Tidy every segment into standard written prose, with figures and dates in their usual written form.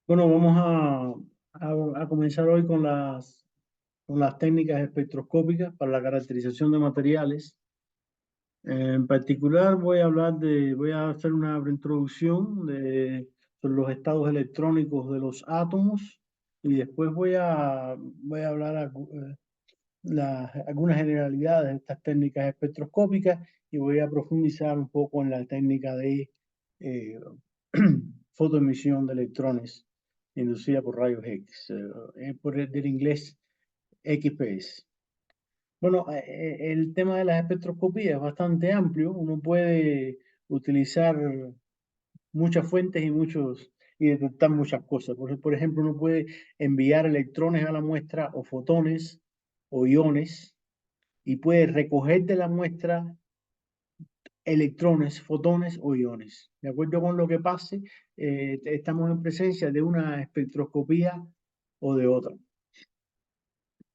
Bueno, vamos a comenzar hoy con las técnicas espectroscópicas para la caracterización de materiales. En particular voy a hacer una introducción sobre los estados electrónicos de los átomos y después voy a hablar algunas generalidades de estas técnicas espectroscópicas y voy a profundizar un poco en la técnica de eh, fotoemisión de electrones inducida por rayos X, del inglés XPS. Bueno, el tema de las espectroscopías es bastante amplio. Uno puede utilizar muchas fuentes y detectar muchas cosas. Por ejemplo, uno puede enviar electrones a la muestra o fotones o iones y puede recoger de la muestra electrones, fotones o iones. De acuerdo con lo que pase, estamos en presencia de una espectroscopía o de otra.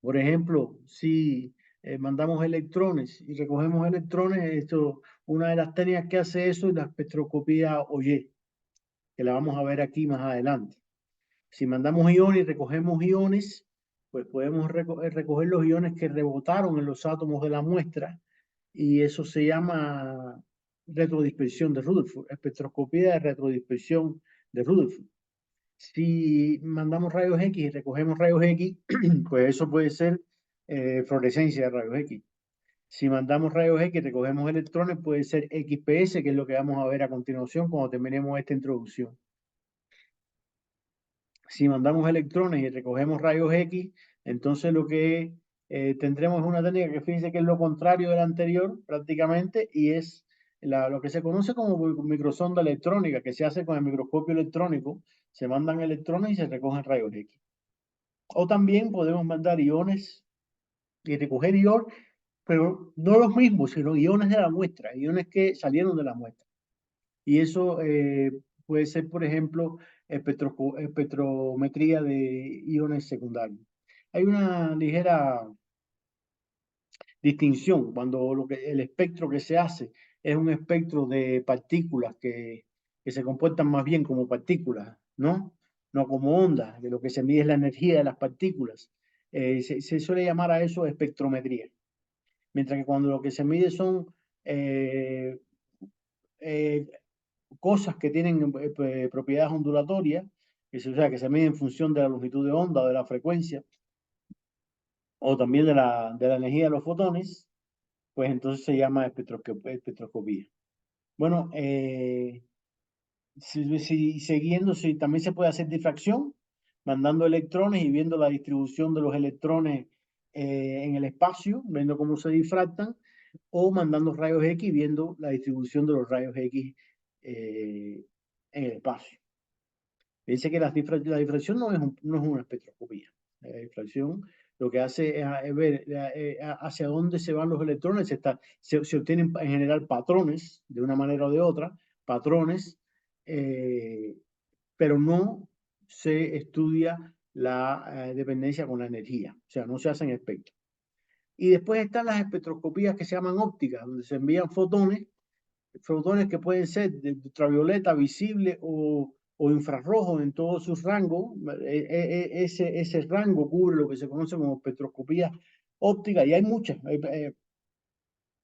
Por ejemplo, si mandamos electrones y recogemos electrones, una de las técnicas que hace eso es la espectroscopía OY, que la vamos a ver aquí más adelante. Si mandamos iones y recogemos iones, pues podemos recoger los iones que rebotaron en los átomos de la muestra y eso se llama retrodispersión de Rutherford, espectroscopía de retrodispersión de Rutherford. Si mandamos rayos X y recogemos rayos X, pues eso puede ser fluorescencia de rayos X. Si mandamos rayos X y recogemos electrones, puede ser XPS, que es lo que vamos a ver a continuación cuando terminemos esta introducción. Si mandamos electrones y recogemos rayos X, entonces lo que tendremos es una técnica que fíjense que es lo contrario de la anterior prácticamente y es lo que se conoce como microsonda electrónica, que se hace con el microscopio electrónico. Se mandan electrones y se recogen rayos X. O también podemos mandar iones y recoger iones, pero no los mismos, sino iones de la muestra, iones que salieron de la muestra. Y eso puede ser, por ejemplo, espectrometría de iones secundarios. Hay una ligera distinción cuando el espectro que se hace es un espectro de partículas que se comportan más bien como partículas, ¿no? No como ondas, de lo que se mide es la energía de las partículas. Se suele llamar a eso espectrometría. Mientras que cuando lo que se mide son eh, eh, cosas que tienen propiedades ondulatorias, o sea, que se miden en función de la longitud de onda o de la frecuencia, o también de la energía de los fotones, pues entonces se llama espectroscopía. Bueno, si también se puede hacer difracción, mandando electrones y viendo la distribución de los electrones en el espacio, viendo cómo se difractan, o mandando rayos X, viendo la distribución de los rayos X en el espacio. Dice que la difracción no es una espectroscopía. La difracción lo que hace es ver hacia dónde se van los electrones. Se obtienen en general patrones, de una manera o de otra, patrones, eh, pero no se estudia la dependencia con la energía. O sea, no se hacen espectros. Y después están las espectroscopías que se llaman ópticas, donde se envían fotones que pueden ser de ultravioleta, visible o infrarrojo en todos sus rangos. Ese rango cubre lo que se conoce como espectroscopía óptica y hay muchas.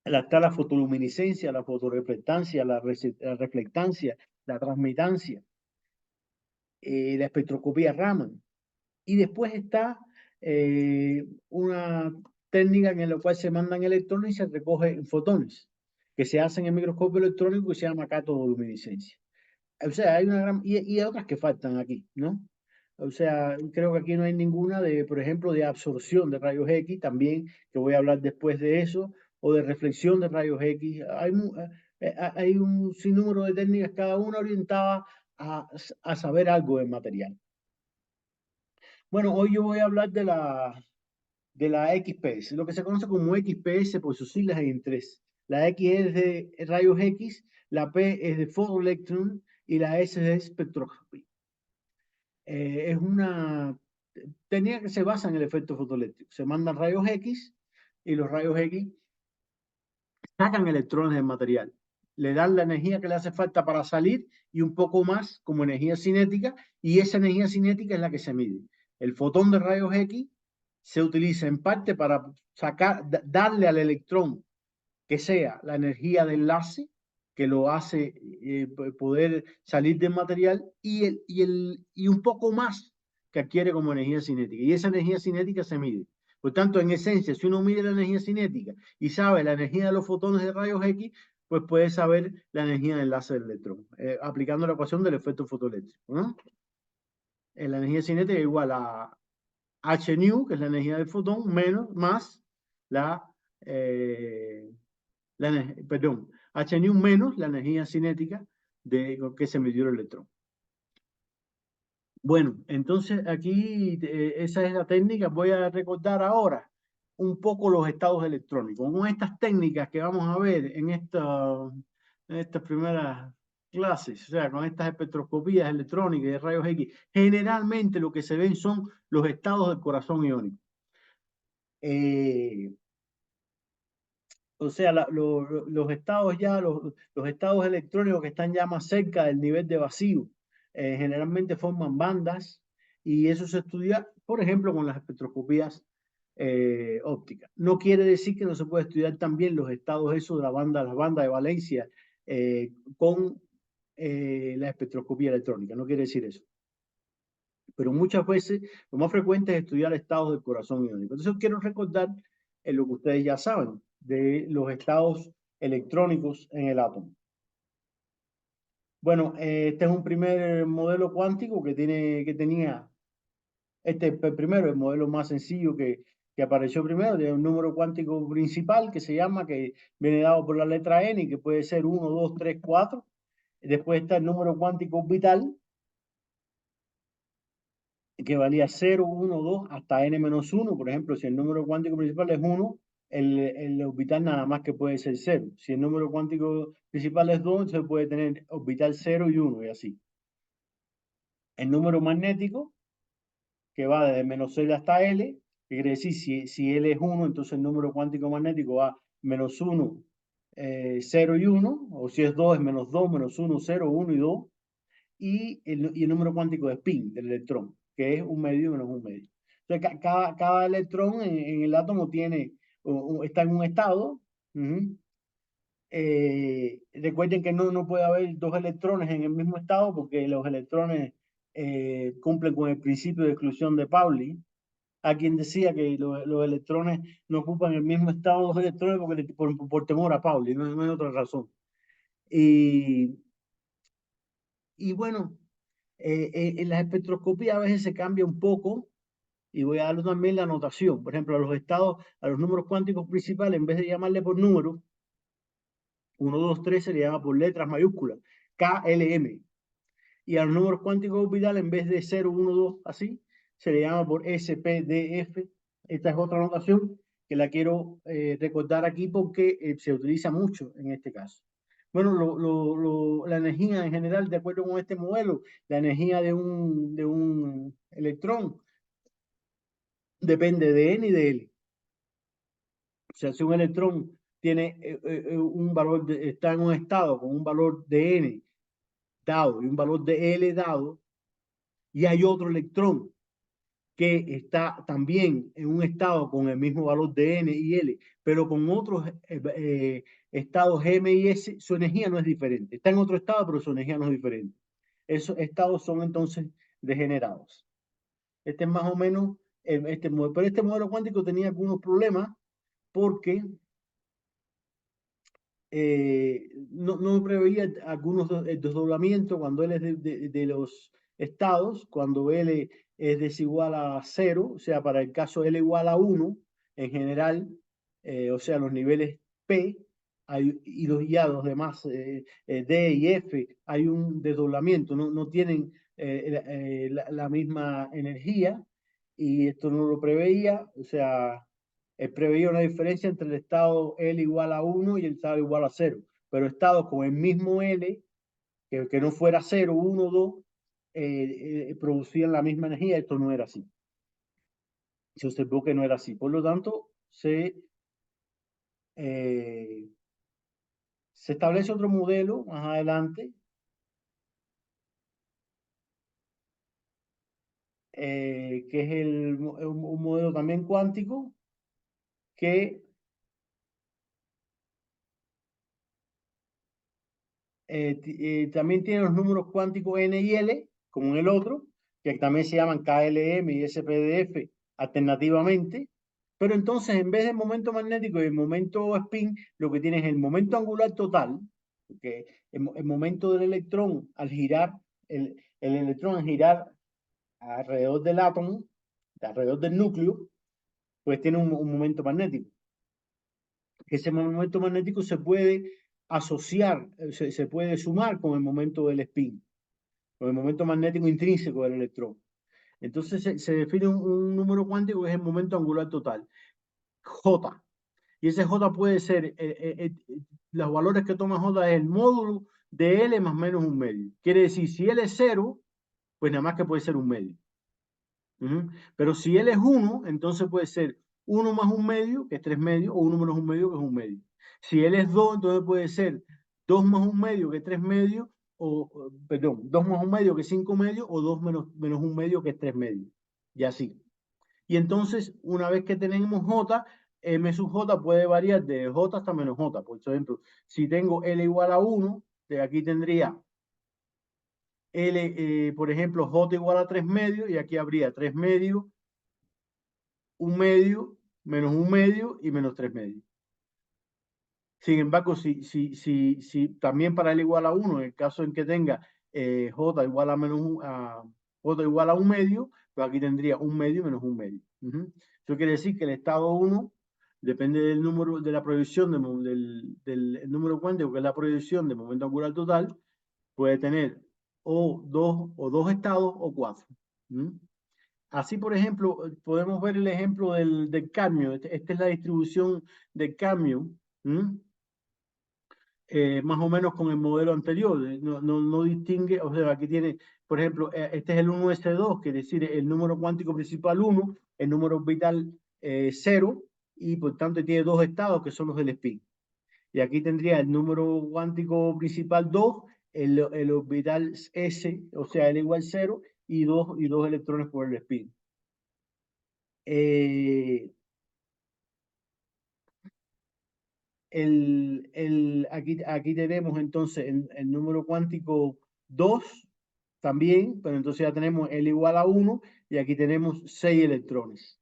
Está la fotoluminiscencia, la fotoreflectancia, la reflectancia, la transmitancia, la espectroscopía Raman. Y después está una técnica en la cual se mandan electrones y se recogen fotones, que se hacen en microscopio electrónico y se llama catodoluminiscencia. O sea, hay una gran, y hay otras que faltan aquí, ¿no? O sea, creo que aquí no hay ninguna por ejemplo, de absorción de rayos X, también, que voy a hablar después de eso, o de reflexión de rayos X. Hay un sinnúmero de técnicas, cada una orientada a saber algo del material. Bueno, hoy yo voy a hablar de la XPS, lo que se conoce como XPS por sus siglas en inglés. La X es de rayos X, la P es de photoelectron y la S es de spectroscopy. Es una técnica que se basa en el efecto fotoeléctrico. Se mandan rayos X y los rayos X sacan electrones del material. le dan la energía que le hace falta para salir y un poco más como energía cinética, y esa energía cinética es la que se mide. El fotón de rayos X se utiliza en parte para darle al electrón que sea la energía de enlace que lo hace poder salir del material y un poco más que adquiere como energía cinética. Y esa energía cinética se mide. Por tanto, en esencia, si uno mide la energía cinética y sabe la energía de los fotones de rayos X, pues puede saber la energía de enlace del electrón, aplicando la ecuación del efecto fotoeléctrico, ¿no? La energía cinética es igual a h nu, que es la energía del fotón, menos, más la, eh, perdón, h nu menos la energía cinética de que se midió el electrón. Bueno, entonces aquí esa es la técnica. Voy a recordar ahora un poco los estados electrónicos. Con estas técnicas que vamos a ver en estas primeras clases, o sea, con estas espectroscopías electrónicas de rayos X, generalmente lo que se ven son los estados del corazón iónico. O sea, los estados ya, los estados electrónicos que están ya más cerca del nivel de vacío, generalmente forman bandas y eso se estudia, por ejemplo, con las espectroscopías ópticas. No quiere decir que no se puede estudiar también los estados esos de las bandas de valencia con la espectroscopía electrónica, no quiere decir eso. Pero muchas veces lo más frecuente es estudiar estados del corazón iónico. Entonces quiero recordar lo que ustedes ya saben de los estados electrónicos en el átomo. Bueno, este es un primer modelo cuántico que tenía, primero, el modelo más sencillo que apareció primero, de un número cuántico principal que se llama, que viene dado por la letra n, que puede ser 1, 2, 3, 4. Después está el número cuántico orbital, que valía 0, 1, 2 hasta n-1. Por ejemplo, si el número cuántico principal es 1, el orbital nada más que puede ser 0. Si el número cuántico principal es 2, entonces puede tener orbital 0 y 1 y así. El número magnético, que va desde -L hasta L, que quiere decir si L es 1, entonces el número cuántico magnético va -1, 0 y 1, o si es 2 es -2, -1, 0, 1 y 2. Y el número cuántico de spin del electrón, que es un medio menos un medio. Entonces, cada electrón en el átomo está en un estado. Recuerden que no puede haber dos electrones en el mismo estado porque los electrones cumplen con el principio de exclusión de Pauli. A quien decía que los electrones no ocupan el mismo estado dos electrones por temor a Pauli, no hay otra razón. Y bueno, en la espectroscopía a veces se cambia un poco y voy a darle también la notación. Por ejemplo, a los estados, a los números cuánticos principales, en vez de llamarle por números, 1, 2, 3 se le llama por letras mayúsculas, KLM. Y a los números cuánticos orbitales, en vez de 0, 1, 2, así, se le llama por SPDF. Esta es otra notación que la quiero recordar aquí porque se utiliza mucho en este caso. Bueno, la energía en general, de acuerdo con este modelo, la energía de un electrón depende de n y de L. O sea, si un electrón tiene un valor, está en un estado con un valor de n dado y un valor de L dado, y hay otro electrón que está también en un estado con el mismo valor de n y L, pero con otros estados M y S, su energía no es diferente. Está en otro estado, pero su energía no es diferente. Esos estados son entonces degenerados. Este es más o menos este modelo. Pero este modelo cuántico tenía algunos problemas porque no preveía algunos desdoblamientos cuando L es de los estados, cuando L es desigual a 0, o sea, para el caso L igual a 1, en general, o sea, los niveles P y los demás D y F, hay un desdoblamiento, no tienen la misma energía y esto no lo preveía, o sea, preveía una diferencia entre el estado L igual a 1 y el estado igual a 0, pero estados con el mismo L, que no fuera 0, 1, 2, producían la misma energía. Esto no era así. Se observó que no era así. Por lo tanto, se Se establece otro modelo más adelante, que es un modelo también cuántico, que también tiene los números cuánticos n y l, como en el otro, que también se llaman KLM y SPDF alternativamente. Pero entonces, en vez del momento magnético y el momento spin, lo que tiene es el momento angular total, porque el momento del electrón al girar, el electrón al girar alrededor del átomo, alrededor del núcleo, pues tiene un momento magnético. Ese momento magnético se puede asociar, se puede sumar con el momento del spin, con el momento magnético intrínseco del electrón. Entonces se define un número cuántico que es el momento angular total, J. Y ese J puede ser, los valores que toma J es el módulo de L más menos un medio. Quiere decir, si L es 0, pues nada más que puede ser un medio. Pero si L es 1, entonces puede ser 1 más un medio, que es 3 medios, o 1 menos un medio, que es un medio. Si L es 2, entonces puede ser 2 más un medio, que es 3 medios, perdón, 2 más un medio, que es 5 medios, o 2 menos un medio, que es 3 medios. Y así. Y entonces, una vez que tenemos J, M sub J puede variar de J hasta menos J. Por ejemplo, si tengo L igual a 1, de aquí tendría L, por ejemplo, J igual a 3 medios, y aquí habría 3 medios, un medio, menos un medio y menos 3 medios. Sin embargo, si también para L igual a 1, en el caso en que tenga J igual a J igual a un medio, pues aquí tendría un medio menos un medio. Eso quiere decir que el estado 1 depende del número, de la proyección del número cuántico, que es la proyección del momento angular total, puede tener o dos estados o cuatro. Así, por ejemplo, podemos ver el ejemplo del cadmio. Esta es la distribución del cadmio, más o menos con el modelo anterior. No distingue, o sea, aquí tiene, por ejemplo, este es el 1s2, que es decir, el número cuántico principal 1, el número orbital 0, y por tanto tiene dos estados que son los del spin. Y aquí tendría el número cuántico principal 2, el orbital S, o sea, L igual 0, y dos electrones por el spin. Eh, aquí tenemos entonces el número cuántico 2 también, pero entonces ya tenemos L igual a 1 y aquí tenemos 6 electrones.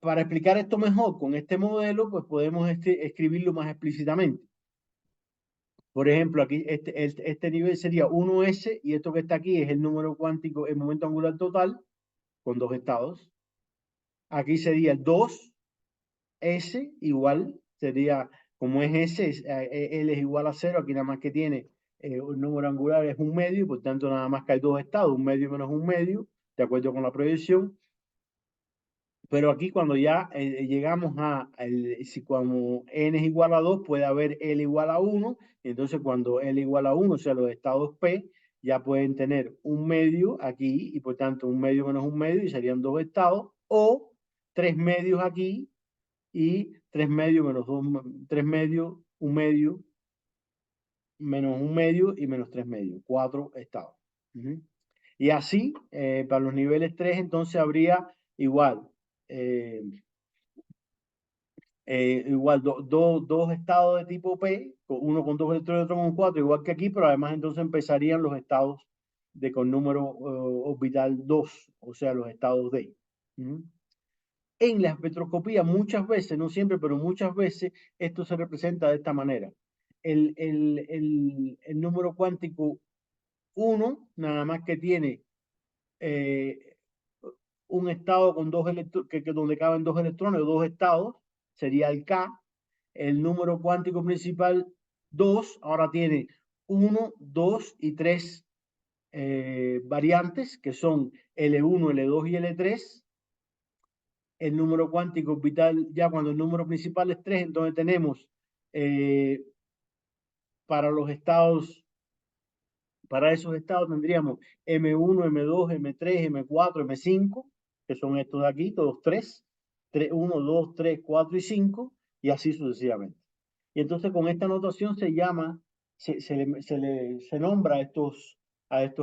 Para explicar esto mejor con este modelo, pues podemos escribirlo más explícitamente. Por ejemplo, aquí este nivel sería 1s y esto que está aquí es el número cuántico, el momento angular total, con dos estados. Aquí sería el 2s igual, sería, como es s, L es igual a 0, aquí nada más que tiene un número angular es un medio, por tanto nada más que hay dos estados, un medio menos un medio, de acuerdo con la proyección. Pero aquí cuando ya llegamos si cuando n es igual a 2, puede haber L igual a 1, y entonces cuando L igual a 1, o sea, los estados P, ya pueden tener un medio aquí, y por tanto un medio menos un medio, y serían dos estados, o tres medios aquí, y tres medios menos dos, tres medios, un medio, menos un medio, y menos tres medios, cuatro estados. Y así, para los niveles 3, entonces habría igual. Igual dos estados de tipo P, uno con dos electrones y otro con cuatro, igual que aquí, pero además entonces empezarían los estados con número orbital 2, o sea, los estados D. En la espectroscopía muchas veces, no siempre, pero muchas veces, esto se representa de esta manera. El número cuántico 1, nada más que tiene eh, un estado con dos electrones, donde caben dos electrones o dos estados, sería el K. El número cuántico principal 2 ahora tiene 1, 2 y 3 variantes, que son L1, L2 y L3. El número cuántico orbital, ya cuando el número principal es 3, entonces tenemos eh, para los estados, para esos estados tendríamos M1, M2, M3, M4, M5, que son estos de aquí, todos 3, 1, 2, 3, 4 y 5. y así sucesivamente. Y entonces con esta notación se llama, se nombra a estos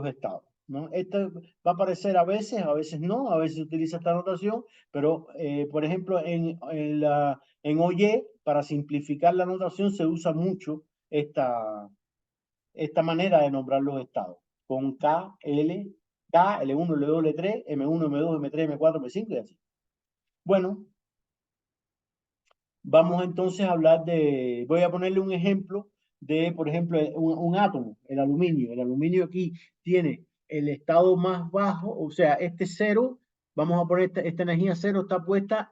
estados, ¿no? Esto va a aparecer a veces no, a veces se utiliza esta notación, pero por ejemplo en OY, para simplificar la notación, se usa mucho esta manera de nombrar los estados, con K, L, K, L1, L2, L3, M1, M2, M3, M4, M5 y así. Bueno, vamos entonces a hablar voy a ponerle un ejemplo de, por ejemplo, un átomo, el aluminio. El aluminio aquí tiene el estado más bajo, o sea, este cero, vamos a poner esta energía cero está puesta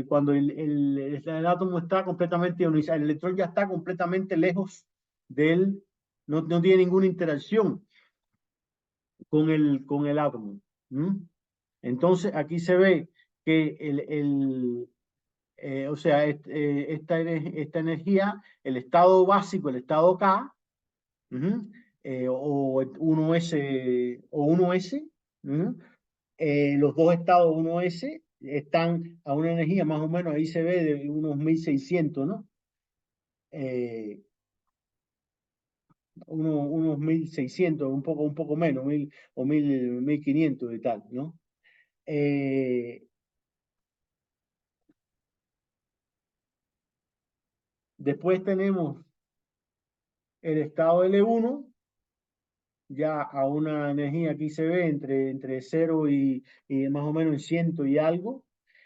cuando el átomo está completamente ionizado, el electrón ya está completamente lejos del, no tiene ninguna interacción con el átomo. ¿Mm? Entonces aquí se ve que o sea, esta energía, el estado básico, el estado K, o 1S, los dos estados 1S están a una energía más o menos, ahí se ve de unos 1600, ¿no? Unos 1600, un poco menos, 1000 o 1500 y tal, ¿no? Después tenemos el estado L1, ya a una energía aquí se ve entre 0 y más o menos en 100 y algo.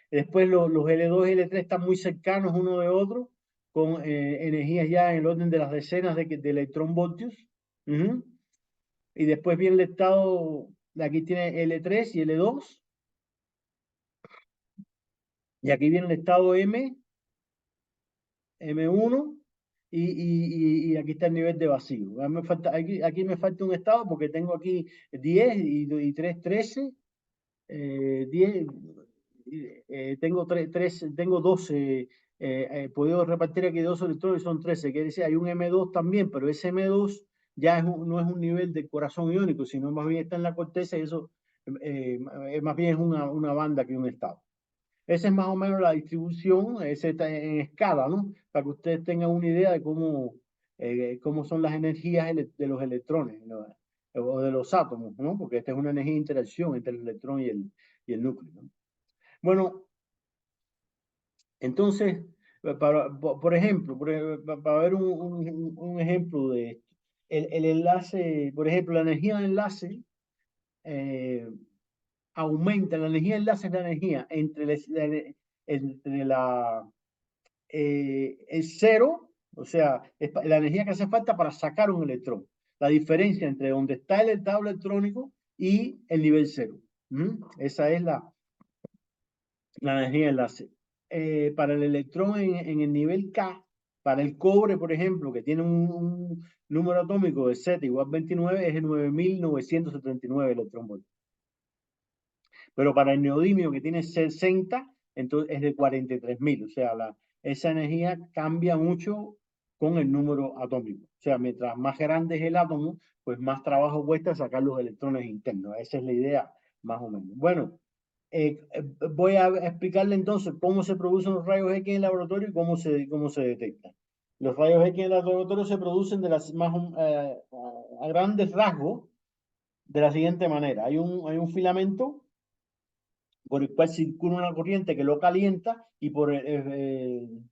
Después los L2 y L3 están muy cercanos uno de otro, con energías ya en el orden de las decenas de electronvoltios. Y después viene el estado, aquí tiene L3 y L2, y aquí viene el estado M1, y aquí está el nivel de vacío. Aquí me falta un estado porque tengo aquí 10 y 3, 13, 10, tengo 12, puedo repartir aquí 2 electrones, son 13, quiere decir, hay un M2 también, pero ese M2 ya no es un nivel de corazón iónico, sino más bien está en la corteza y eso más bien es una banda que un estado. Esa es más o menos la distribución, ese está en escala, ¿no? Para que ustedes tengan una idea de cómo son las energías de los electrones, ¿no? O de los átomos, ¿no? Porque esta es una energía de interacción entre el electrón y el núcleo, ¿no? Bueno, entonces, por ejemplo, para ver un ejemplo de esto, el enlace, por ejemplo, la energía de enlace aumenta, la energía de enlace es la energía entre el cero, o sea, es la energía que hace falta para sacar un electrón. La diferencia entre donde está el estado electrónico y el nivel cero. Esa es la energía de enlace. Para el electrón en el nivel K, para el cobre, por ejemplo, que tiene un número atómico de Z igual a 29, es el 9979 electronvoltios. Pero para el neodimio, que tiene 60, entonces es de 43.000. O sea, esa energía cambia mucho con el número atómico. O sea, mientras más grande es el átomo, pues más trabajo cuesta sacar los electrones internos. Esa es la idea, más o menos. Bueno, voy a explicarle entonces cómo se producen los rayos X en el laboratorio y cómo se detectan. Los rayos X en el laboratorio se producen a grandes rasgos de la siguiente manera. Hay un filamento por el cual circula una corriente que lo calienta y por el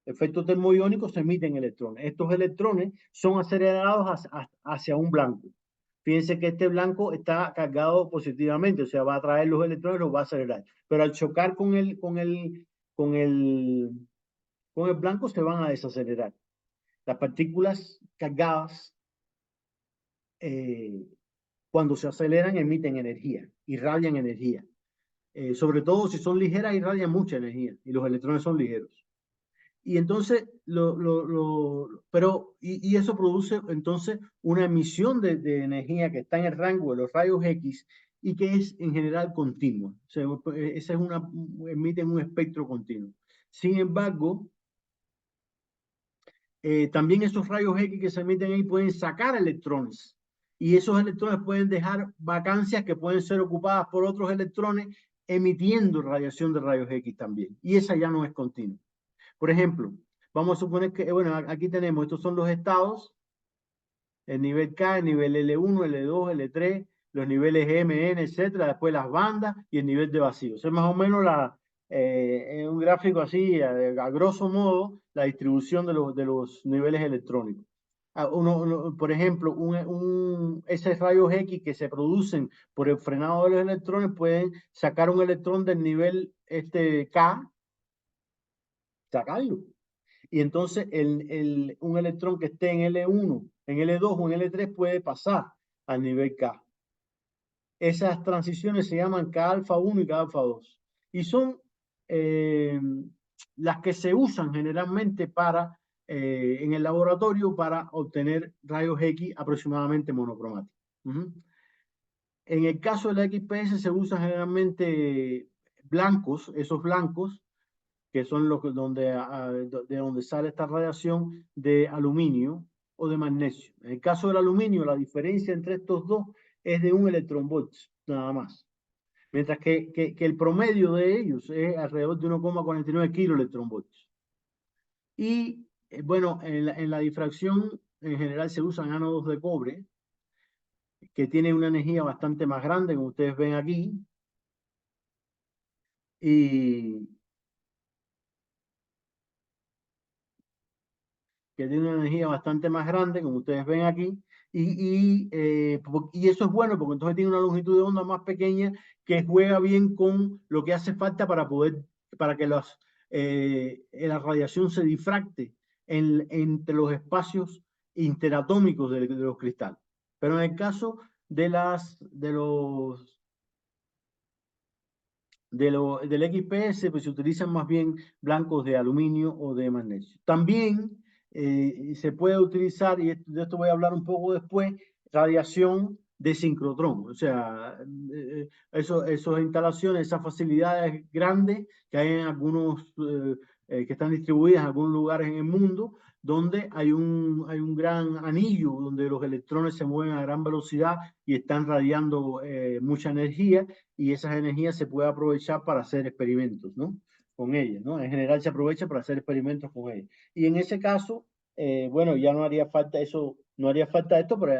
efecto termoiónico se emiten electrones. Estos electrones son acelerados hacia un blanco. Fíjense que este blanco está cargado positivamente, o sea, va a traer los electrones, los va a acelerar. Pero al chocar con el blanco se van a desacelerar. Las partículas cargadas, cuando se aceleran, emiten energía, irradian energía. Sobre todo si son ligeras, irradian mucha energía y los electrones son ligeros. Y entonces, y eso produce entonces una emisión de energía que está en el rango de los rayos X y que es en general continua. O sea, emiten un espectro continuo. Sin embargo, también esos rayos X que se emiten ahí pueden sacar electrones. Y esos electrones pueden dejar vacancias que pueden ser ocupadas por otros electrones emitiendo radiación de rayos X también. Y esa ya no es continua. Por ejemplo, vamos a suponer que, bueno, aquí tenemos, estos son los estados, el nivel K, el nivel L1, L2, L3, los niveles M, N, etcétera, después las bandas y el nivel de vacío. Eso es más o menos en un gráfico así, a grosso modo, la distribución de los niveles electrónicos. Por ejemplo, esos rayos X que se producen por el frenado de los electrones pueden sacar un electrón del nivel K, sacarlo. Y entonces un electrón que esté en L1, en L2 o en L3 puede pasar al nivel K. Esas transiciones se llaman K-alfa 1 y K-alfa 2. Y son las que se usan generalmente en el laboratorio para obtener rayos X aproximadamente monocromáticos. En el caso de la XPS se usan generalmente blancos, esos blancos, que son los de donde sale esta radiación de aluminio o de magnesio. En el caso del aluminio, la diferencia entre estos dos es de 1 electronvolt, nada más. Mientras que el promedio de ellos es alrededor de 1,49 kiloelectronvolts. Y bueno, en la difracción en general se usan ánodos de cobre, que tienen una energía bastante más grande, como ustedes ven aquí. Y que tiene una energía bastante más grande, como ustedes ven aquí, y eso es bueno porque entonces tiene una longitud de onda más pequeña que juega bien con lo que hace falta para que la radiación se difracte entre los espacios interatómicos de los cristales. Pero en el caso del XPS, pues se utilizan más bien blancos de aluminio o de magnesio. También se puede utilizar, y de esto voy a hablar un poco después, radiación de sincrotrón. O sea, esas instalaciones, esas facilidades grandes que hay en que están distribuidas en algunos lugares en el mundo, donde hay un gran anillo donde los electrones se mueven a gran velocidad y están radiando mucha energía, y esas energías se puede aprovechar para hacer experimentos, ¿no? Con ellas, ¿no? En general se aprovecha para hacer experimentos con ellas. Y en ese caso, bueno, ya no haría falta eso, no haría falta esto, pero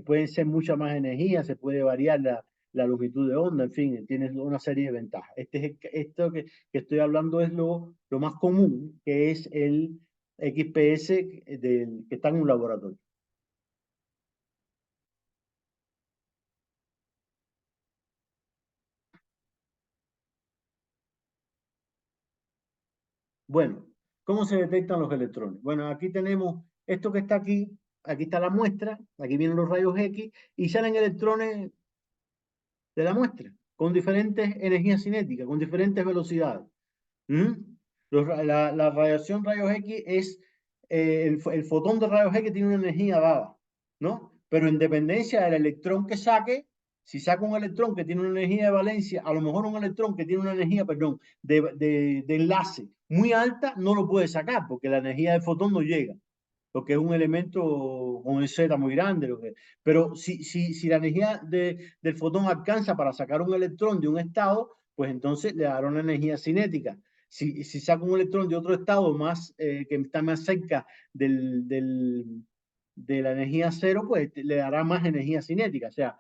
pueden ser mucha más energía, se puede variar la longitud de onda, en fin, tiene una serie de ventajas. Esto que estoy hablando es lo más común, que es el XPS que está en un laboratorio. Bueno, ¿cómo se detectan los electrones? Bueno, aquí tenemos esto que está aquí está la muestra, aquí vienen los rayos X y salen electrones de la muestra con diferentes energías cinéticas, con diferentes velocidades. ¿Mm? La radiación rayos X es, el fotón de rayos X tiene una energía dada, ¿no? Pero en dependencia del electrón que saque, si saca un electrón que tiene una energía de valencia, a lo mejor un electrón que tiene una energía, perdón, de enlace muy alta, no lo puede sacar porque la energía del fotón no llega, porque es un elemento con el Z muy grande. Pero si la energía del fotón alcanza para sacar un electrón de un estado, pues entonces le dará una energía cinética. Si saca un electrón de otro estado que está más cerca de la energía cero, pues le dará más energía cinética. O sea,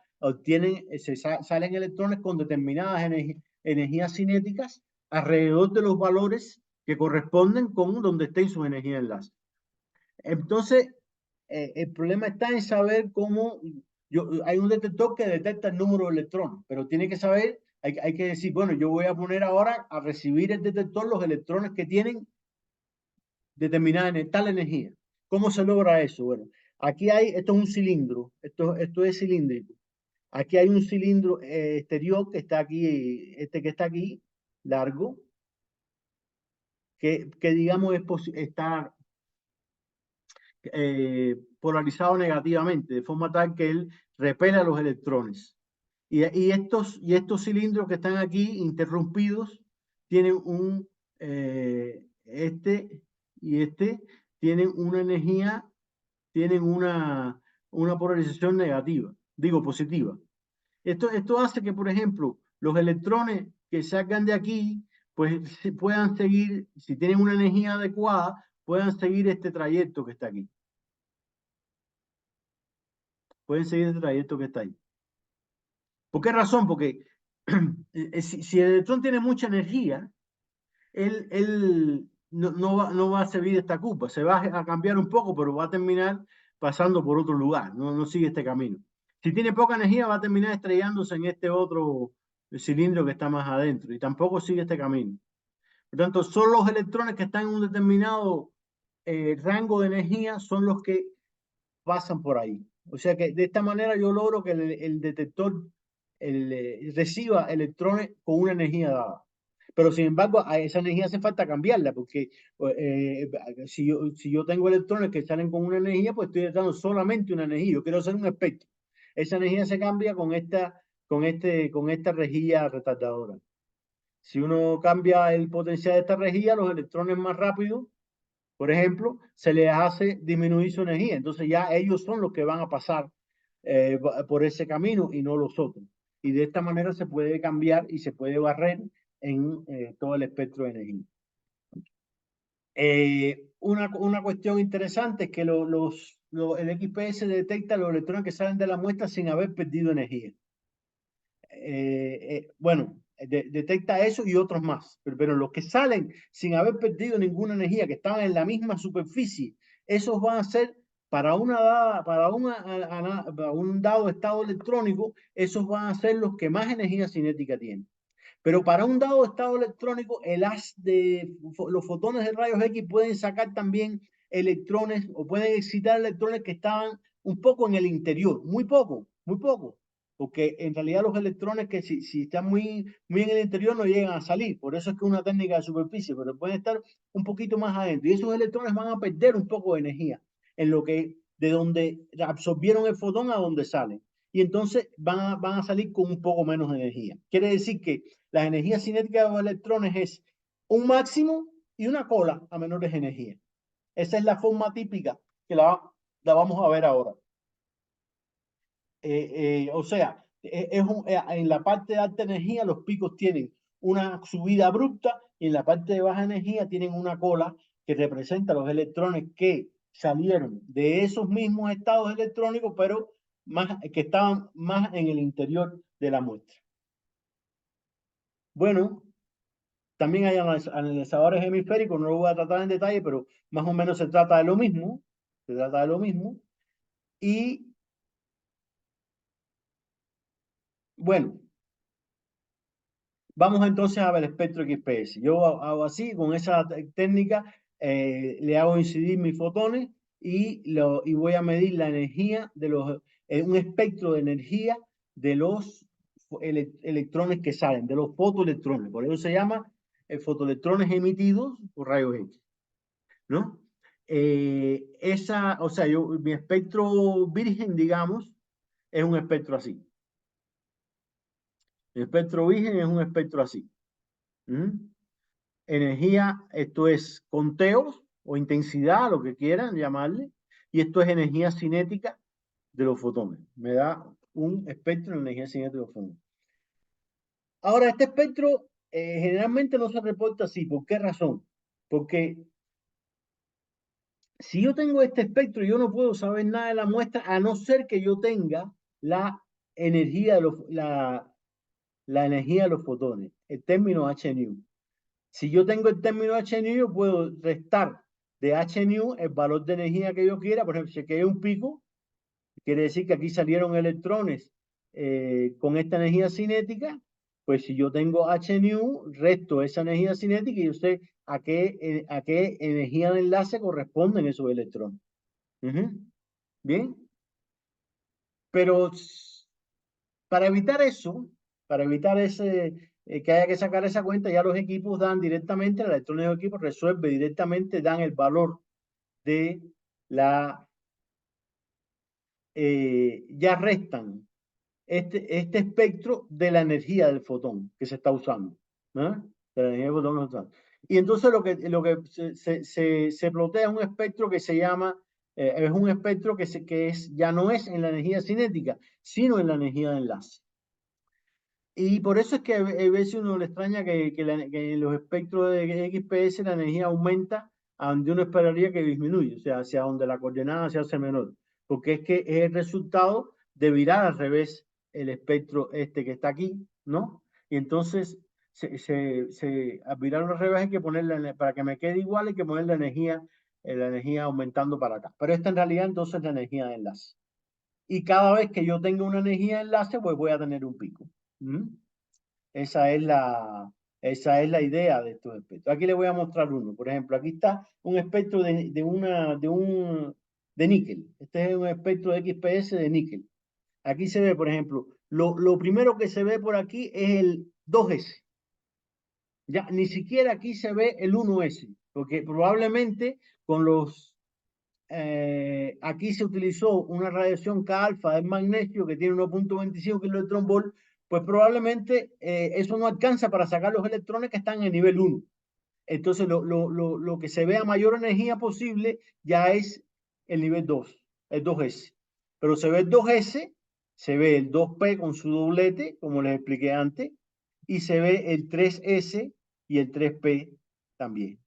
salen electrones con determinadas energías cinéticas alrededor de los valores que corresponden con donde estén sus energías de enlace. Entonces, el problema está en saber cómo. Hay un detector que detecta el número de electrones, pero tiene que saber, hay que decir, bueno, yo voy a poner ahora a recibir el detector los electrones que tienen determinada tal energía. ¿Cómo se logra eso? Bueno, esto es un cilindro, esto es cilíndrico. Aquí hay un cilindro exterior que está aquí, que está aquí, largo, que digamos está polarizado negativamente, de forma tal que él repele a los electrones. Y estos cilindros que están aquí interrumpidos tienen este y este tienen una energía, tienen una polarización negativa, digo positiva. Esto hace que, por ejemplo, los electrones que sacan de aquí pues si puedan seguir, si tienen una energía adecuada, puedan seguir este trayecto que está aquí. Pueden seguir este trayecto que está ahí. ¿Por qué razón? Porque si el electrón tiene mucha energía, él no va a seguir esta curva, se va a cambiar un poco, pero va a terminar pasando por otro lugar, no sigue este camino. Si tiene poca energía, va a terminar estrellándose en este otro cilindro que está más adentro y tampoco sigue este camino. Por tanto, solo los electrones que están en un determinado rango de energía son los que pasan por ahí. O sea que de esta manera yo logro que el detector reciba electrones con una energía dada. Pero sin embargo, a esa energía hace falta cambiarla, porque si yo tengo electrones que salen con una energía, pues estoy dando solamente una energía. Yo quiero hacer un espectro. Esa energía se cambia con esta rejilla retardadora. Si uno cambia el potencial de esta rejilla, los electrones más rápidos, por ejemplo, se les hace disminuir su energía. Entonces ya ellos son los que van a pasar por ese camino y no los otros. Y de esta manera se puede cambiar y se puede barrer en todo el espectro de energía. Una cuestión interesante es que el XPS detecta los electrones que salen de la muestra sin haber perdido energía. Bueno, detecta eso y otros más, pero los que salen sin haber perdido ninguna energía, que están en la misma superficie, esos van a ser para para un dado estado electrónico, esos van a ser los que más energía cinética tienen. Pero para un dado estado electrónico, los fotones de rayos X pueden sacar también electrones o pueden excitar electrones que estaban un poco en el interior, muy poco, porque en realidad los electrones que si están muy en el interior no llegan a salir, por eso es que es una técnica de superficie, pero pueden estar un poquito más adentro y esos electrones van a perder un poco de energía en lo que de donde absorbieron el fotón a donde salen y entonces van a salir con un poco menos de energía. Quiere decir que la energía cinética de los electrones es un máximo y una cola a menores energías. Esa es la forma típica que la vamos a ver ahora. O sea, en la parte de alta energía los picos tienen una subida abrupta y en la parte de baja energía tienen una cola que representa los electrones que salieron de esos mismos estados electrónicos, pero que estaban más en el interior de la muestra. Bueno, también hay analizadores hemisféricos, no lo voy a tratar en detalle, pero más o menos se trata de lo mismo. Se trata de lo mismo. Y bueno, vamos entonces a ver el espectro XPS. Yo hago así, con esa técnica, le hago incidir mis fotones y voy a medir la energía de un espectro de energía de los electrones que salen, de los fotoelectrones. Por eso se llama fotoelectrones emitidos por rayos X, ¿no? O sea, mi espectro virgen, digamos, es un espectro así. El espectro virgen es un espectro así. Energía, esto es conteos o intensidad, lo que quieran llamarle, y esto es energía cinética de los fotones. Me da un espectro de energía cinética de los fotones. Ahora, este espectro generalmente no se reporta así. ¿Por qué razón? Porque si yo tengo este espectro, yo no puedo saber nada de la muestra a no ser que yo tenga la energía la energía de los fotones, el término h-nu. Si yo tengo el término h-nu, yo puedo restar de h-nu el valor de energía que yo quiera. Por ejemplo, si hay un pico, quiere decir que aquí salieron electrones con esta energía cinética. Pues si yo tengo h-nu, resto esa energía cinética y yo sé a qué energía de enlace corresponden esos electrones. Bien, pero para evitar eso, para evitar que haya que sacar esa cuenta, ya los equipos dan directamente, el electrónico de equipo resuelve directamente, dan el valor de ya restan este espectro de la energía del fotón que se está usando, ¿no? De la energía del fotón que se está usando. Y entonces lo que se plotea un espectro que se llama, es un espectro ya no es en la energía cinética, sino en la energía de enlace. Y por eso es que a veces uno le extraña que en los espectros de XPS la energía aumenta a donde uno esperaría que disminuye, o sea, hacia donde la coordenada se hace menor, porque es que es el resultado de virar al revés el espectro este que está aquí, ¿no? Y entonces, al virarlo al revés hay que ponerle, para que me quede igual, hay que poner la energía aumentando para acá. Pero esta en realidad entonces es la energía de enlace. Y cada vez que yo tenga una energía de enlace, pues voy a tener un pico. ¿Mm? Esa es esa es la idea de estos espectros. Aquí les voy a mostrar uno. Por ejemplo, aquí está un espectro de níquel. Este es un espectro de XPS de níquel. Aquí se ve, por ejemplo, lo primero que se ve por aquí es el 2S. Ya ni siquiera aquí se ve el 1S, porque probablemente con aquí se utilizó una radiación K-alfa del magnesio que tiene 1.25 kiloelectronvolt, pues probablemente eso no alcanza para sacar los electrones que están en el nivel 1. Entonces lo que se ve a mayor energía posible ya es el nivel 2, el 2S. Pero se ve el 2S, se ve el 2P con su doblete, como les expliqué antes, y se ve el 3S y el 3P también.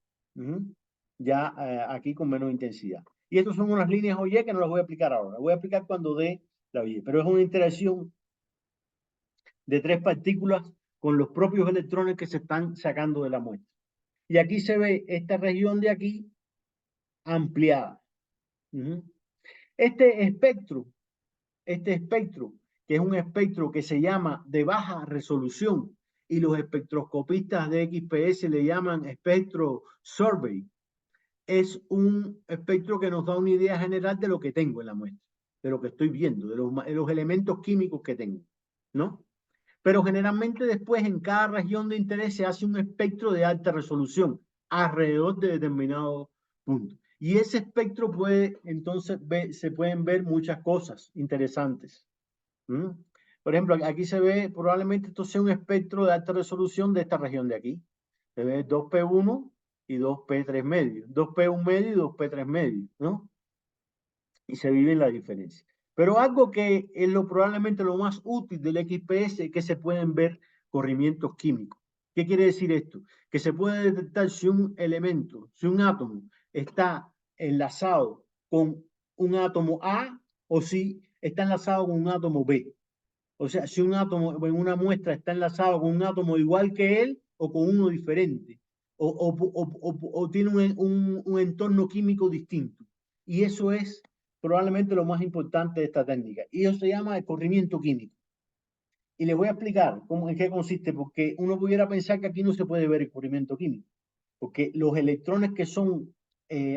Ya aquí con menos intensidad. Y estas son unas líneas OY que no las voy a aplicar ahora. Voy a aplicar cuando dé la OY. Pero es una interacción de tres partículas con los propios electrones que se están sacando de la muestra. Y aquí se ve esta región de aquí ampliada. Este espectro, que es un espectro que se llama de baja resolución, y los espectroscopistas de XPS le llaman espectro survey, es un espectro que nos da una idea general de lo que tengo en la muestra, de lo que estoy viendo, de los elementos químicos que tengo, ¿no? Pero generalmente después en cada región de interés se hace un espectro de alta resolución alrededor de determinado punto. Y ese espectro puede, entonces, se pueden ver muchas cosas interesantes. ¿Mm? Por ejemplo, aquí se ve, probablemente esto sea un espectro de alta resolución de esta región de aquí. Se ve 2P1 y 2P3 medio, 2P1 medio y 2P3 medio, ¿no? Y se vive la diferencia. Pero algo que es probablemente lo más útil del XPS es que se pueden ver corrimientos químicos. ¿Qué quiere decir esto? Que se puede detectar si un elemento, si un átomo está enlazado con un átomo A o si está enlazado con un átomo B. O sea, si un átomo en una muestra está enlazado con un átomo igual que él o con uno diferente, o tiene un entorno químico distinto. Y eso es probablemente lo más importante de esta técnica. Y eso se llama escorrimiento químico. Y les voy a explicar en qué consiste, porque uno pudiera pensar que aquí no se puede ver escorrimiento químico, porque los electrones que son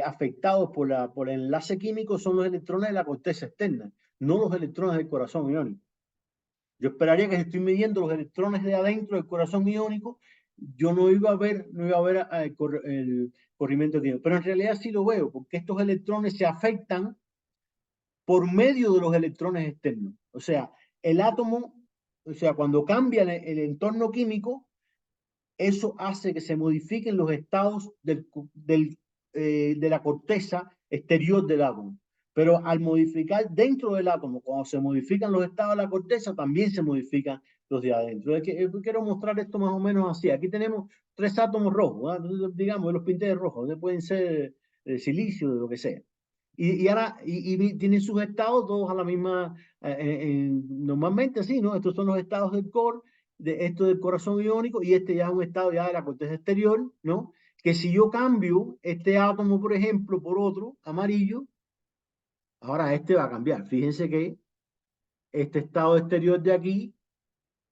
afectados por el enlace químico son los electrones de la corteza externa, no los electrones del corazón iónico. Yo esperaría que si estoy midiendo los electrones de adentro del corazón iónico, yo no iba a ver el corrimiento químico. Pero en realidad sí lo veo, porque estos electrones se afectan por medio de los electrones externos. O sea, el átomo, o sea, cuando cambia el entorno químico, eso hace que se modifiquen los estados de la corteza exterior del átomo. Pero al modificar dentro del átomo, cuando se modifican los estados de la corteza, también se modifican los de adentro. Quiero mostrar esto más o menos así. Aquí tenemos tres átomos rojos, digamos, de los pinteles rojos, pueden ser de silicio, de lo que sea. Y tienen sus estados todos a la misma, normalmente sí, ¿no? Estos son los estados del core, de esto del corazón iónico, y este ya es un estado ya de la corteza exterior, ¿no? Que si yo cambio este átomo, por ejemplo, por otro amarillo, ahora este va a cambiar. Fíjense que este estado exterior de aquí,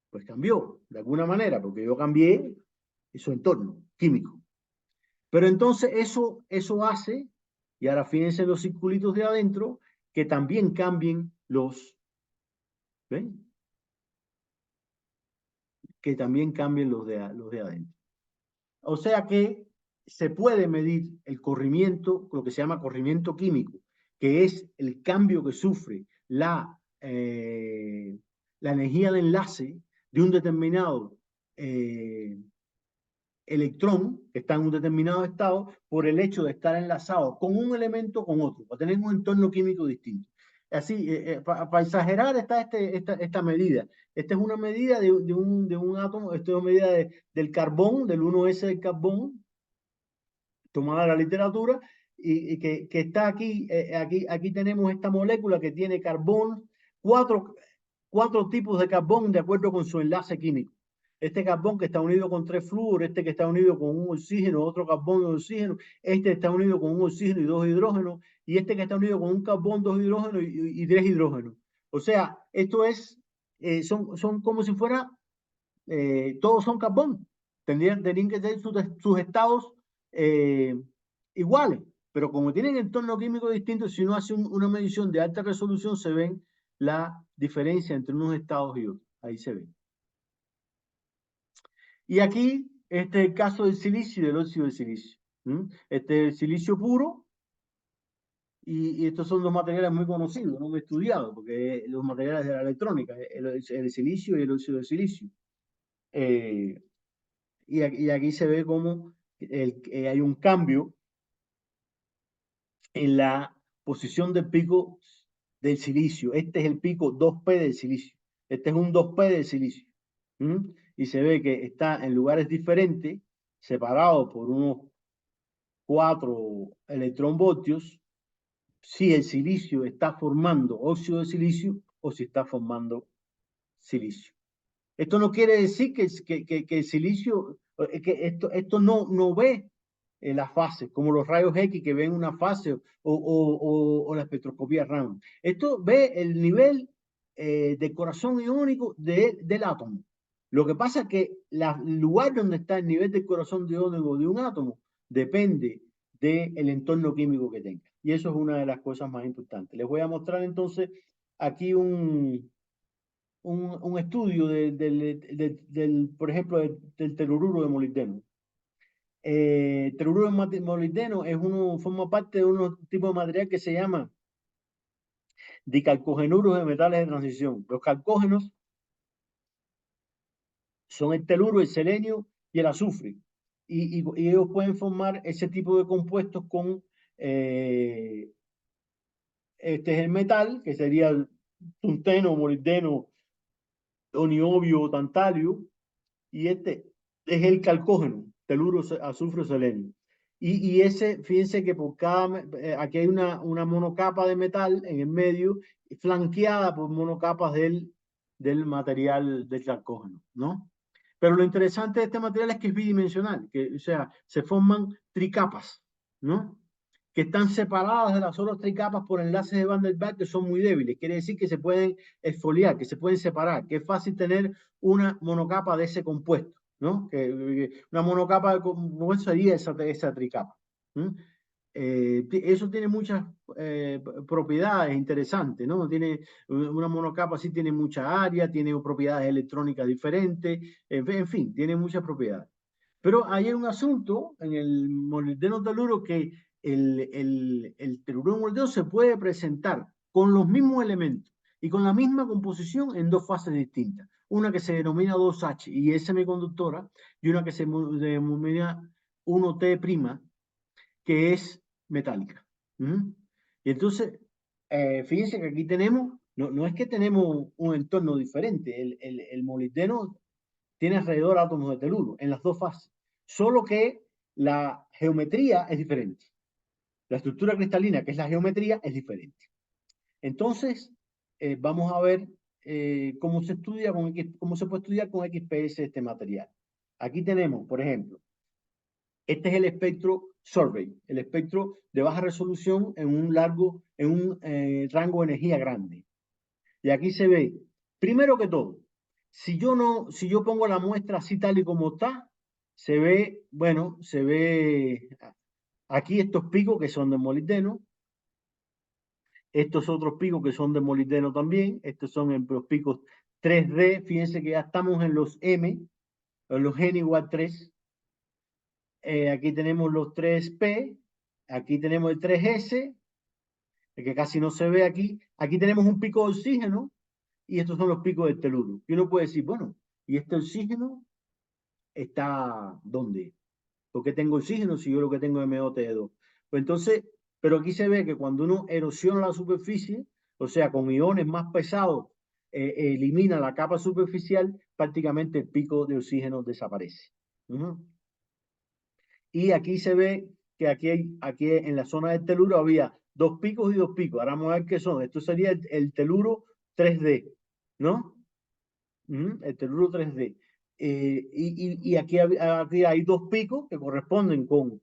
pues cambió de alguna manera, porque yo cambié su entorno químico. Pero entonces eso hace, y ahora fíjense los circulitos de adentro, que también cambien ¿ven? Que también cambien los de adentro. O sea que se puede medir el corrimiento, lo que se llama corrimiento químico, que es el cambio que sufre la energía de enlace de un determinado electrón que está en un determinado estado por el hecho de estar enlazado con un elemento con otro, o tener un entorno químico distinto. así, para exagerar está esta medida. Esta es una medida de un átomo, esta es una medida del carbón, del 1S del carbón, tomada de la literatura, y que está aquí, aquí tenemos esta molécula que tiene carbón, cuatro tipos de carbón de acuerdo con su enlace químico. Este carbón que está unido con 3 flúor, este que está unido con un oxígeno, otro carbón de oxígeno, este está unido con un oxígeno y 2 hidrógenos, y este que está unido con un carbón, 2 hidrógenos y 3 hidrógenos. O sea, esto es, son como si fuera, todos son carbón. Tendrían que tener sus estados eh, iguales, pero como tienen entorno químico distinto, si uno hace una medición de alta resolución, se ven la diferencia entre unos estados y otros. Ahí se ve. Y aquí, este es el caso del silicio y del óxido de silicio. Este es el silicio puro, y estos son dos materiales muy conocidos, no me he estudiado, porque los materiales de la electrónica, el silicio y el óxido de silicio. Y aquí se ve cómo hay un cambio en la posición del pico del silicio. Este es el pico 2P del silicio. Este es un 2P del silicio. Y se ve que está en lugares diferentes, separado por unos 4 electronvoltios, si el silicio está formando óxido de silicio o si está formando silicio. Esto no quiere decir que el silicio, que esto no ve las fases, como los rayos X que ven una fase o la espectroscopía Raman. Esto ve el nivel de corazón iónico del átomo. Lo que pasa es que el lugar donde está el nivel de corazón iónico de un átomo depende del entorno químico que tenga. Y eso es una de las cosas más importantes. Les voy a mostrar entonces aquí un estudio por ejemplo, del telururo de molibdeno. Telururo de molibdeno forma parte de un tipo de material que se llama dicalcogenuros de metales de transición. Los calcógenos son el teluro, el selenio y el azufre. Y ellos pueden formar ese tipo de compuestos con, este es el metal, que sería el tungsteno, molibdeno, o niobio o tantalio, y este es el calcógeno, teluro, azufre, selenio. Y ese, fíjense que por aquí hay una monocapa de metal en el medio, flanqueada por monocapas del material del calcógeno, ¿no? Pero lo interesante de este material es que es bidimensional, que, o sea, se forman tricapas, ¿no? Que están separadas de las otras tricapas por enlaces de Van der Waals que son muy débiles. Quiere decir que se pueden exfoliar, que se pueden separar, que es fácil tener una monocapa de ese compuesto, ¿no? Que una monocapa de compuesto sería esa tricapa. Eso tiene muchas propiedades interesantes, ¿no? Tiene una monocapa, sí tiene mucha área, tiene propiedades electrónicas diferentes, en fin, tiene muchas propiedades. Pero hay un asunto en el molibdeno teluro que el teluro molibdeno se puede presentar con los mismos elementos y con la misma composición en dos fases distintas. Una que se denomina 2H y es semiconductora, y una que se denomina 1T', que es metálica. Y entonces, fíjense que aquí tenemos, no es que tenemos un entorno diferente, el molibdeno tiene alrededor átomos de teluro en las dos fases, solo que la geometría es diferente. La estructura cristalina, que es la geometría, es diferente. Entonces, vamos a ver cómo se estudia cómo se puede estudiar con XPS este material. Aquí tenemos, por ejemplo, este es el espectro survey, el espectro de baja resolución en un rango de energía grande. Y aquí se ve, primero que todo, si yo pongo la muestra así tal y como está, se ve, bueno, se ve aquí estos picos que son de molibdeno, estos otros picos que son de molibdeno también, estos son los picos 3D, fíjense que ya estamos en los M, en los N igual 3, aquí tenemos los 3P, aquí tenemos el 3S, el que casi no se ve aquí, aquí tenemos un pico de oxígeno, y estos son los picos del teluro. Y uno puede decir, bueno, ¿y este oxígeno está dónde? ¿Por qué tengo oxígeno si yo lo que tengo es MOT2? Pues entonces, pero aquí se ve que cuando uno erosiona la superficie, o sea, con iones más pesados, elimina la capa superficial, prácticamente el pico de oxígeno desaparece. Y aquí se ve que aquí en la zona del teluro había dos picos y dos picos. Ahora vamos a ver qué son. Esto sería el teluro 3D, ¿no? El teluro 3D. Y aquí hay dos picos que corresponden con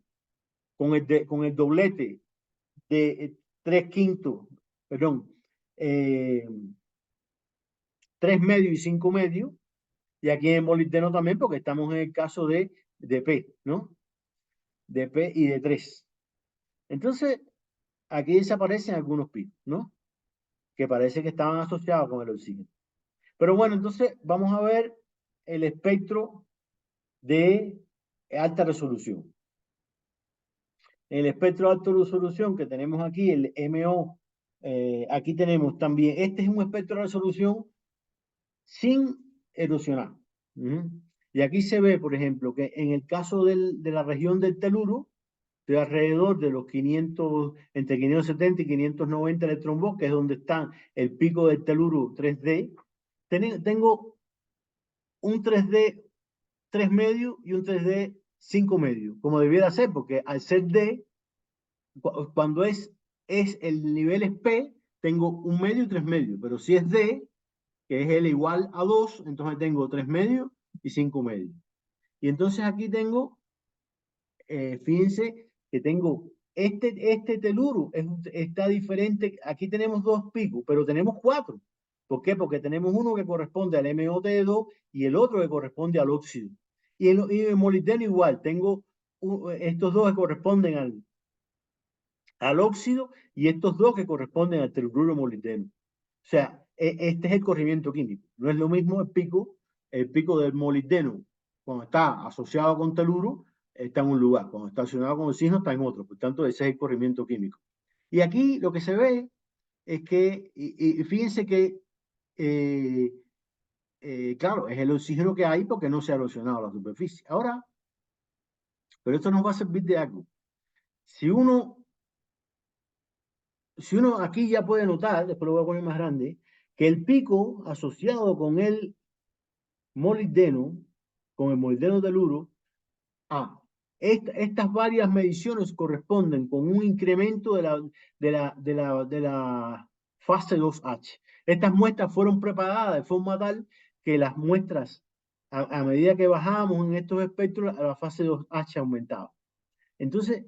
el doblete de 3/5, perdón, 3 medios y 5 medios. Y aquí en molibdeno también, porque estamos en el caso de P, ¿no? De P y de 3. Entonces, aquí desaparecen algunos picos, ¿no? Que parece que estaban asociados con el oxígeno. Pero bueno, entonces vamos a ver el espectro de alta resolución. El espectro de alta resolución que tenemos aquí, el MO, aquí tenemos también, este es un espectro de resolución sin erosionar. Y aquí se ve, por ejemplo, que en el caso de la región del teluro, de alrededor de los 500, entre 570 y 590 electronvolts, que es donde está el pico del teluro 3D, tengo un 3D 3 medios y un 3D 5 medios, como debiera ser, porque al ser D, cuando es el nivel es P, tengo un medio y 3 medios, pero si es D, que es L igual a 2, entonces tengo 3 medios y 5 medios. Y entonces aquí tengo, fíjense que tengo este teluro, está diferente, aquí tenemos dos picos, pero tenemos cuatro. ¿Por qué? Porque tenemos uno que corresponde al MOT2 y el otro que corresponde al óxido. Y en molibdeno igual, tengo estos dos que corresponden al óxido y estos dos que corresponden al telururo molibdeno. O sea, este es el corrimiento químico. No es lo mismo el pico del molibdeno, cuando está asociado con teluro, está en un lugar. Cuando está asociado con oxígeno, está en otro. Por tanto, ese es el corrimiento químico. Y aquí lo que se ve es que, y fíjense que, claro, es el oxígeno que hay porque no se ha erosionado la superficie. Ahora, pero esto nos va a servir de algo. Si uno aquí ya puede notar, después lo voy a poner más grande, que el pico asociado con el molibdeno, teluro, estas varias mediciones corresponden con un incremento de la fase 2H. Estas muestras fueron preparadas de forma tal que las muestras, a medida que bajamos en estos espectros, la fase 2H aumentaba. Entonces,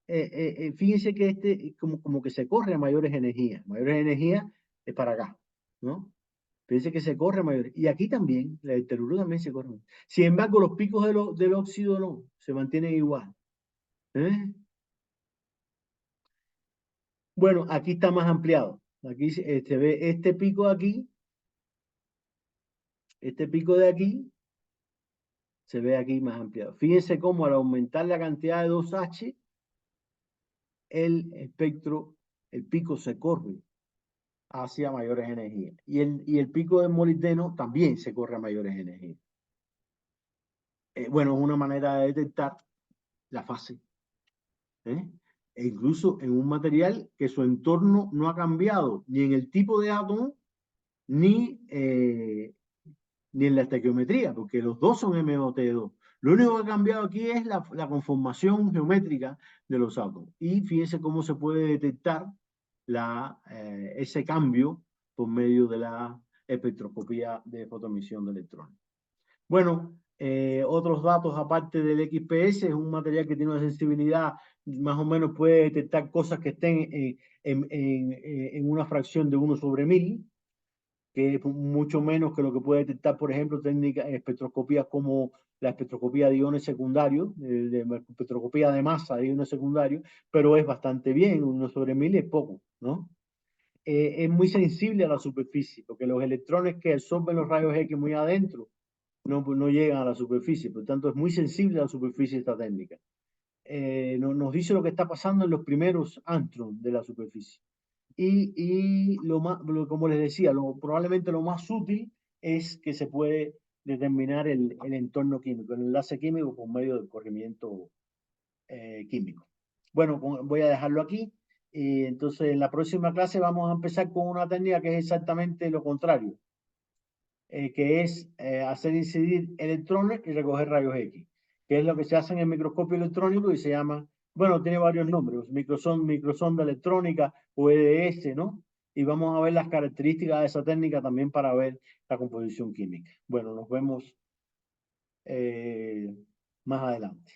fíjense que como que se corre a mayores energías. Mayores energías es para acá, ¿no? Fíjense que se corre a mayores. Y aquí también, el teluro también se corre. Sin embargo, los picos del óxido no, se mantienen igual. Bueno, aquí está más ampliado. Aquí se ve este pico de aquí, este pico de aquí, se ve aquí más ampliado. Fíjense cómo al aumentar la cantidad de 2H, el espectro, el pico se corre hacia mayores energías. Y el pico de molibdeno también se corre a mayores energías. Bueno, es una manera de detectar la fase. E incluso en un material que su entorno no ha cambiado ni en el tipo de átomo ni, ni en la estequiometría, porque los dos son MOT2. Lo único que ha cambiado aquí es la conformación geométrica de los átomos. Y fíjense cómo se puede detectar ese cambio por medio de la espectroscopía de fotoemisión de electrones. Bueno, otros datos aparte del XPS, es un material que tiene una sensibilidad, más o menos puede detectar cosas que estén en una fracción de 1/1000, que es mucho menos que lo que puede detectar, por ejemplo, técnicas espectroscopías como la espectroscopía de iones secundarios, de espectroscopía de masa de iones secundarios, pero es bastante bien, 1/1000 es poco, ¿no? Es muy sensible a la superficie, porque los electrones que absorben los rayos X muy adentro no llegan a la superficie, por tanto es muy sensible a la superficie esta técnica. Nos dice lo que está pasando en los primeros antrons de la superficie. Y como les decía, probablemente lo más útil es que se puede determinar el entorno químico, el enlace químico por medio del corrimiento químico. Bueno, voy a dejarlo aquí Y entonces en la próxima clase vamos a empezar con una técnica que es exactamente lo contrario, que es hacer incidir electrones y recoger rayos X, que es lo que se hace en el microscopio electrónico y se llama, bueno, tiene varios nombres, microsonda electrónica o EDS, ¿no? Y vamos a ver las características de esa técnica también para ver la composición química. Bueno, nos vemos más adelante.